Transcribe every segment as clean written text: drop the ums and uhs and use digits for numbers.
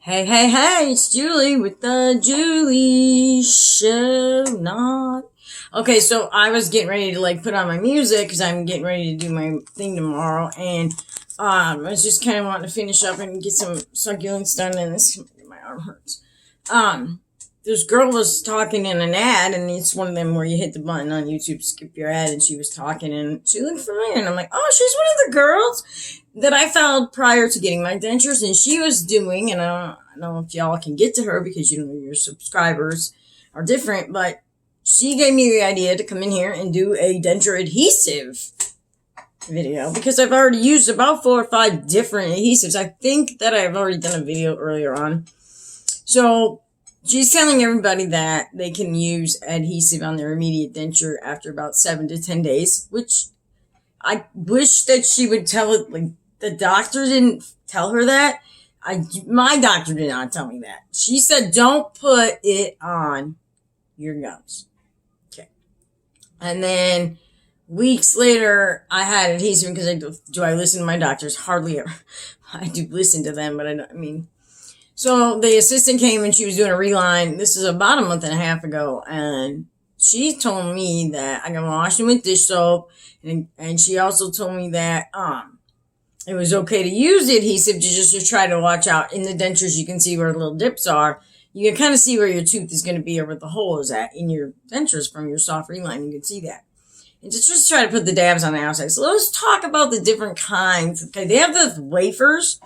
Hey, hey, hey, it's Julie with the Julie Show. Not. Okay, so I was getting ready to put on my music because I'm getting ready to do my thing tomorrow. And I was just kind of wanting to finish up and get some succulents done. And my arm hurts. This girl was talking in an ad, and it's one of them where you hit the button on YouTube, skip your ad, and she was talking, and she looked familiar, and I'm like, oh, she's one of the girls that I found prior to getting my dentures, and she was doing, and I don't know if y'all can get to her because your subscribers are different, but she gave me the idea to come in here and do a denture adhesive video because I've already used about 4 or 5 different adhesives. I think that I've already done a video earlier on. So she's telling everybody that they can use adhesive on their immediate denture after about 7 to 10 days, which I wish that she would tell it. Like, the doctor didn't tell her that. My doctor did not tell me that. She said, don't put it on your gums. Okay. And then weeks later, I had adhesive because do I listen to my doctors? Hardly ever. I do listen to them, but so the assistant came and she was doing a reline. This is about a month and a half ago. And she told me that I can wash them with dish soap. And she also told me that it was okay to use the adhesive just to try to watch out. In the dentures, you can see where the little dips are. You can kind of see where your tooth is going to be or where the hole is at in your dentures from your soft reline. You can see that. And just try to put the dabs on the outside. So let's talk about the different kinds. Okay, they have the wafers.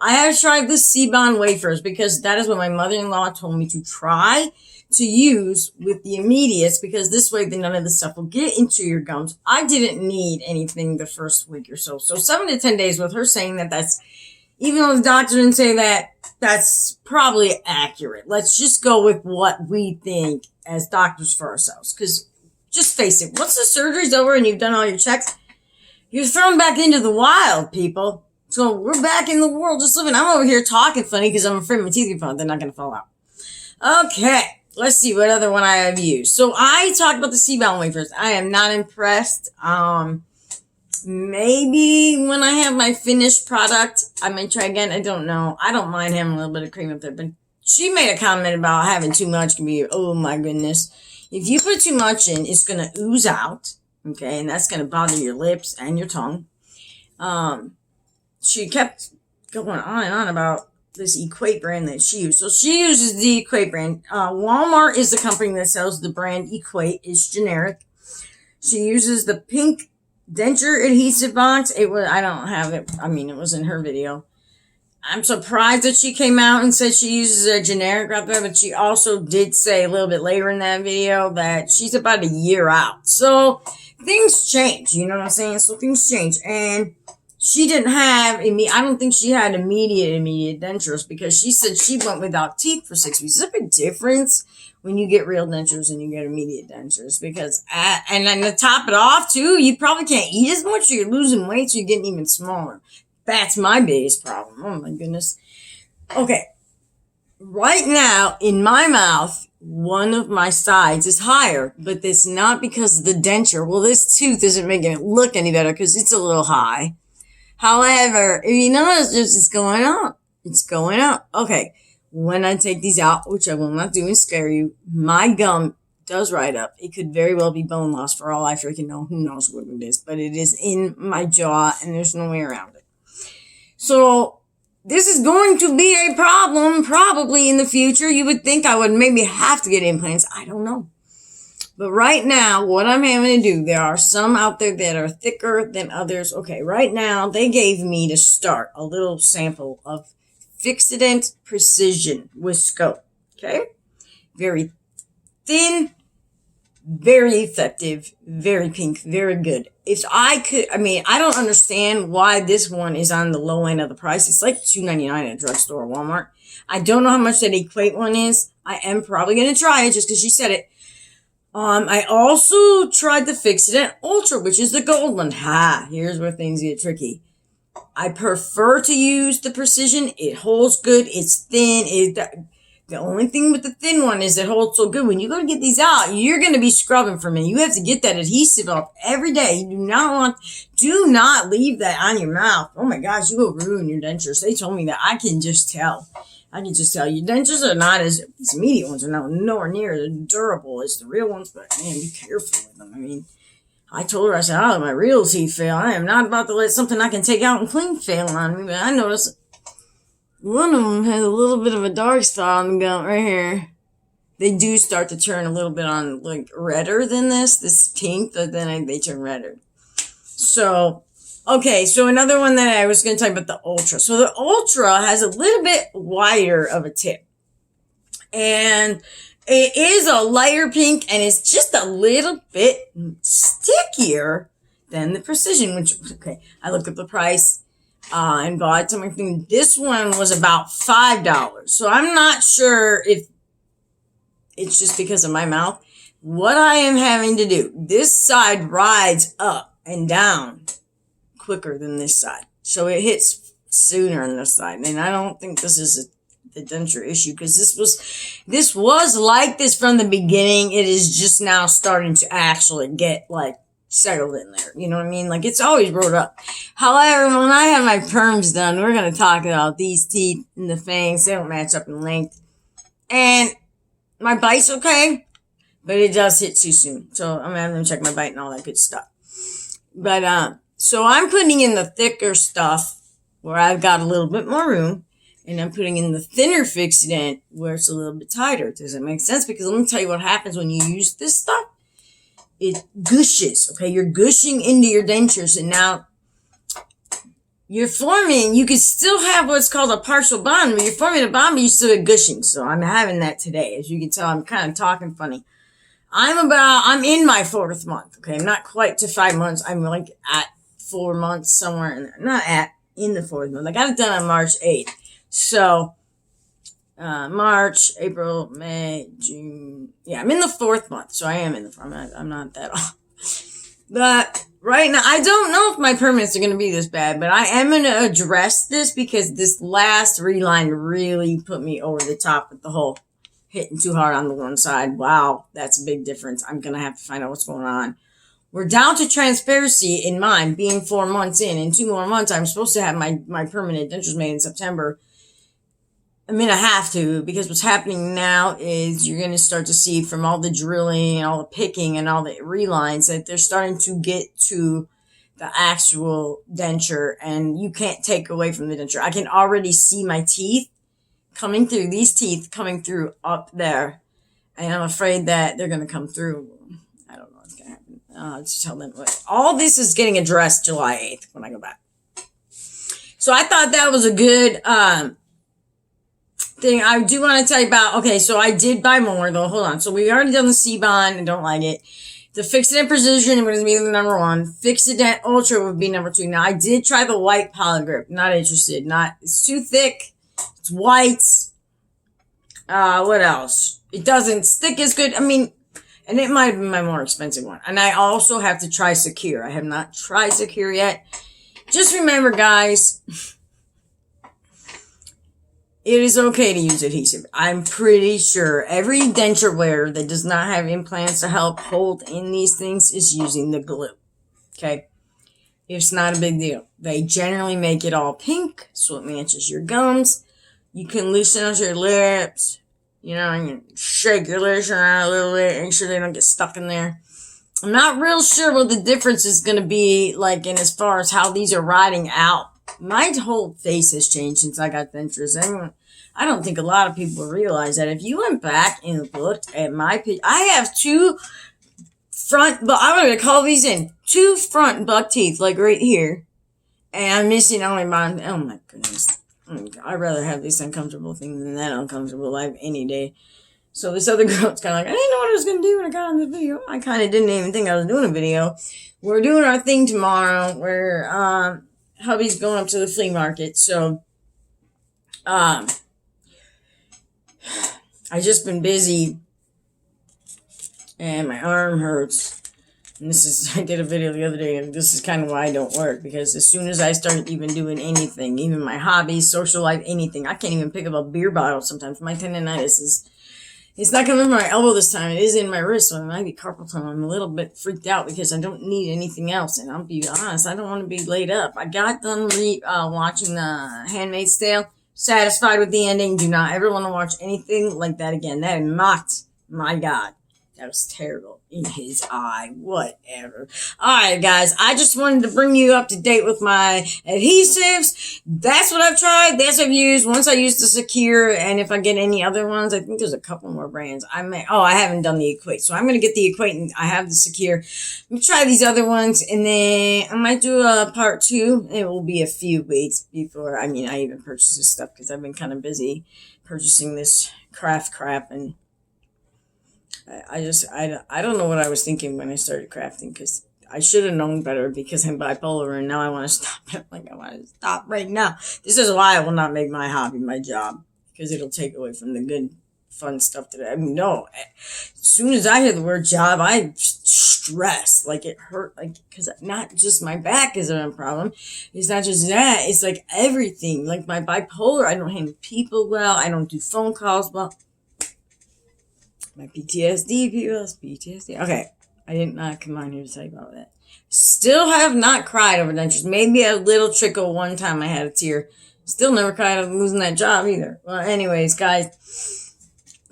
I have tried the Seabond wafers because that is what my mother-in-law told me to try to use with the immediates, because this way none of the stuff will get into your gums. I didn't need anything the first week or so. So 7 to 10 days, with her saying that's, even though the doctor didn't say that, that's probably accurate. Let's just go with what we think as doctors for ourselves. Because just face it, once the surgery's over and you've done all your checks, you're thrown back into the wild, people. So we're back in the world just living. I'm over here talking funny because I'm afraid my teeth are not going to fall out. Okay. Let's see what other one I have used. So I talked about the Seabound wafers. I am not impressed. Maybe when I have my finished product, I may try again. I don't know. I don't mind having a little bit of cream up there, but she made a comment about having too much can be, oh my goodness. If you put too much in, it's going to ooze out. Okay. And that's going to bother your lips and your tongue. She kept going on and on about this Equate brand that she used. So she uses the Equate brand. Walmart is the company that sells the brand Equate. It's generic. She uses the pink denture adhesive box. I don't have it. I mean, it was in her video. I'm surprised that she came out and said she uses a generic right there, but she also did say a little bit later in that video that she's about a year out. So things change, you know what I'm saying? So things change. And she didn't have, I don't think she had immediate dentures, because she said she went without teeth for 6 weeks. There's a big difference when you get real dentures and you get immediate dentures, because, and then to top it off too, you probably can't eat as much, or you're losing weight, so you're getting even smaller. That's my biggest problem. Oh my goodness. Okay. Right now, in my mouth, one of my sides is higher, but it's not because of the denture. Well, this tooth isn't making it look any better because it's a little high. However, if you notice, it's going up. It's going up. Okay. When I take these out, which I will not do and scare you, my gum does ride up. It could very well be bone loss for all I freaking know. Who knows what it is, but it is in my jaw and there's no way around it. So this is going to be a problem probably in the future. You would think I would maybe have to get implants. I don't know. But right now, what I'm having to do, there are some out there that are thicker than others. Okay, right now, they gave me to start a little sample of Fixodent Precision with Scope. Okay? Very thin, very effective, very pink, very good. If I could, I don't understand why this one is on the low end of the price. It's like $2.99 at a drugstore or Walmart. I don't know how much that Equate one is. I am probably going to try it just because she said it. I also tried the Fixodent Ultra, which is the gold one. Here's where things get tricky. I prefer to use the Precision. It holds good. It's thin. The only thing with the thin one is it holds so good. When you go to get these out, you're going to be scrubbing for me. You have to get that adhesive off every day. You do not leave that on your mouth. Oh my gosh, you will ruin your dentures. They told me that. I can just tell. I can just tell you, dentures are not as, these immediate ones are nowhere near as durable as the real ones, but man, be careful with them. I mean, I told her, I said, oh, my real teeth fail. I am not about to let something I can take out and clean fail on me, but I noticed one of them has a little bit of a dark spot on the gum right here. They do start to turn a little bit on, like, redder than this pink, but then they turn redder. So, okay, so another one that I was going to talk about, the Ultra. So the Ultra has a little bit wider of a tip. And it is a lighter pink, and it's just a little bit stickier than the Precision, which, okay, I looked up the price and bought something. This one was about $5. So I'm not sure if it's just because of my mouth. What I am having to do, this side rides up and down quicker than this side. So it hits sooner on this side. And I don't think this is the denture issue, because this was like this from the beginning. It is just now starting to actually get like settled in there. You know what I mean? Like, it's always rolled up. However, when I have my perms done, we're going to talk about these teeth and the fangs. They don't match up in length. And my bite's okay, but it does hit too soon. So I'm having to check my bite and all that good stuff. But, so I'm putting in the thicker stuff where I've got a little bit more room, and I'm putting in the thinner fixative where it's a little bit tighter. Does that make sense? Because let me tell you what happens when you use this stuff. It gushes, okay? You're gushing into your dentures, and now you're forming, you can still have what's called a partial bond, but you're forming a bond, but you still have gushing. So I'm having that today. As you can tell, I'm kind of talking funny. I'm in my 4th month, okay? I'm not quite to 5 months. I'm like at 4 months, somewhere in there. Not in the 4th month. I got it done on March 8th. So, March, April, May, June. Yeah, I'm in the 4th month. So I am in the, I'm not that off. But right now, I don't know if my permanents are going to be this bad, but I am going to address this because this last reline really put me over the top with the whole hitting too hard on the one side. Wow, that's a big difference. I'm going to have to find out what's going on. We're down to transparency in mine, being 4 months in. In 2 more months, I'm supposed to have my permanent dentures made in September. I mean, I have to, because what's happening now is you're going to start to see from all the drilling and all the picking and all the relines that they're starting to get to the actual denture, and you can't take away from the denture. I can already see my teeth coming through, these teeth coming through up there, and I'm afraid that they're going to come through. I don't know what's going to happen. I'll just tell them. All this is getting addressed July 8th when I go back. So I thought that was a good thing. I do want to tell you about, okay, so I did buy more, though. Hold on. So we already done the C-Bond and don't like it. The Fixative Precision would be the number 1. Fixative Ultra would be number 2. Now, I did try the white Polygrip. Not interested. It's too thick. It's white. What else? It doesn't stick as good. I mean, and it might have been my more expensive one. And I also have to try Secure. I have not tried Secure yet. Just remember, guys, it is okay to use adhesive. I'm pretty sure every denture wearer that does not have implants to help hold in these things is using the glue. Okay? It's not a big deal. They generally make it all pink, so it matches your gums. You can loosen up your lips. You know, you can shake your lips around a little bit, make sure they don't get stuck in there. I'm not real sure what the difference is going to be, like, in as far as how these are riding out. My whole face has changed since I got dentures. I don't think a lot of people realize that. If you went back and looked at my picture, I have 2 front, but I'm going to call these in 2 front buck teeth, like right here. And I'm missing only my, oh my goodness. I'd rather have this uncomfortable thing than that uncomfortable life any day. So this other girl's kind of like, I didn't know what I was going to do when I got on this video. I kind of didn't even think I was doing a video. We're doing our thing tomorrow where, hubby's going up to the flea market. So, I just been busy and my arm hurts. And I did a video the other day, and this is kind of why I don't work, because as soon as I start even doing anything, even my hobbies, social life, anything, I can't even pick up a beer bottle sometimes. My tendonitis it's not coming from my elbow this time. It is in my wrist, so it might be carpal tunnel. I'm a little bit freaked out because I don't need anything else. And I'll be honest, I don't want to be laid up. I got done watching The Handmaid's Tale. satisfied with the ending. Do not ever want to watch anything like that again. That mocked my God. That was terrible in his eye. Whatever. Alright, guys. I just wanted to bring you up to date with my adhesives. That's what I've tried. That's what I've used. Once I use the Secure, and if I get any other ones, I think there's a couple more brands. I haven't done the Equate. So I'm going to get the Equate, and I have the Secure. Let me try these other ones, and then I might do a part 2. It will be a few weeks before, I even purchase this stuff because I've been kind of busy purchasing this craft crap, and I don't know what I was thinking when I started crafting, because I should have known better, because I'm bipolar and now I want to stop it. I want to stop right now. This is why I will not make my hobby my job, because it'll take away from the good, fun stuff that as soon as I hear the word job, I stress, it hurt, because not just my back is a problem. It's not just that. It's everything. My bipolar, I don't handle people well. I don't do phone calls well. My PTSD, PTSD. Okay, I did not come on here to tell you about that. Still have not cried over dentures. Maybe a little trickle one time I had a tear. Still never cried over losing that job either. Well, anyways, guys,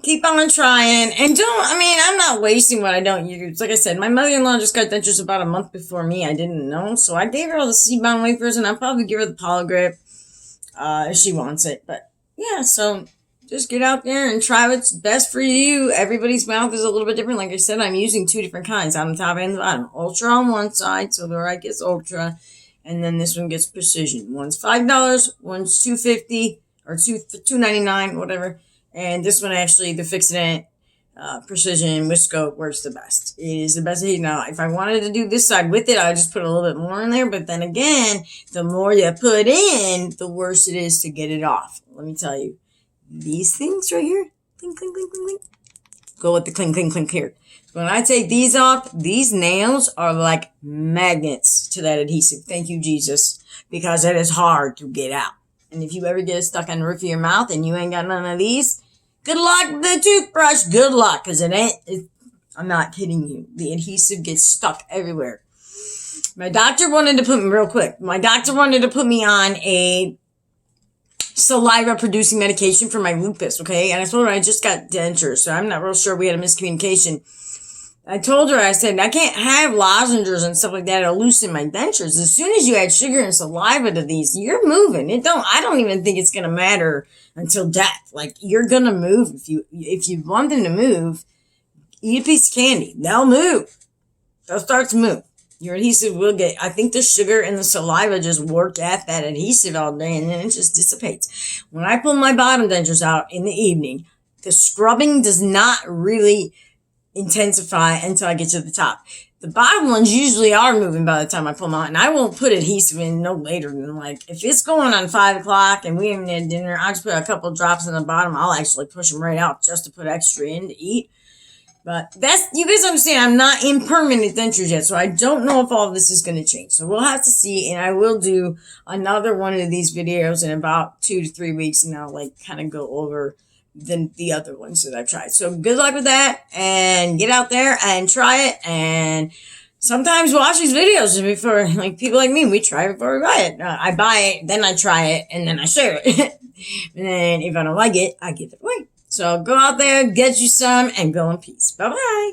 keep on trying. And I'm not wasting what I don't use. Like I said, my mother-in-law just got dentures about a month before me. I didn't know. So I gave her all the seed-bound wafers, and I'll probably give her the Poligrip if she wants it. But yeah, so just get out there and try what's best for you. Everybody's mouth is a little bit different. Like I said, I'm using 2 different kinds on the top and the bottom. Ultra on one side, so the right gets Ultra, and then this one gets Precision. One's $5, one's $2.50 or $2.99, whatever. And this one actually, the Fix-It Precision with Scope works the best. It is the best. Now, if I wanted to do this side with it, I would just put a little bit more in there. But then again, the more you put in, the worse it is to get it off. Let me tell you. These things right here, clink, clink, clink, clink, clink, go with the clink, clink, clink here. So when I take these off, these nails are like magnets to that adhesive. Thank you, Jesus, because it is hard to get out. And if you ever get it stuck on the roof of your mouth and you ain't got none of these, good luck with the toothbrush. Good luck, because I'm not kidding you. The adhesive gets stuck everywhere. My doctor wanted to put me on a saliva producing medication for my lupus, okay? And I told her I just got dentures, so I'm not real sure. We had a miscommunication. I told her, I said, I can't have lozenges and stuff like that. It'll loosen my dentures. As soon as you add sugar and saliva to these, you're moving. I don't even think it's gonna matter until death. You're gonna move. If you want them to move, eat a piece of candy. They'll move. They'll start to move. Your adhesive will I think the sugar and the saliva just work at that adhesive all day, and then it just dissipates. When I pull my bottom dentures out in the evening, the scrubbing does not really intensify until I get to the top. The bottom ones usually are moving by the time I pull them out, and I won't put adhesive in no later than if it's going on 5 o'clock and we haven't had dinner, I'll just put a couple drops in the bottom. I'll actually push them right out just to put extra in to eat. But you guys understand, I'm not in permanent dentures yet, so I don't know if all of this is going to change. So we'll have to see, and I will do another one of these videos in about 2 to 3 weeks, and I'll kind of go over the other ones that I've tried. So good luck with that, and get out there and try it, and sometimes watch these videos before, people like me, we try it before we buy it. I buy it, then I try it, and then I share it. And then if I don't like it, I give it away. So go out there, get you some, and go in peace. Bye-bye.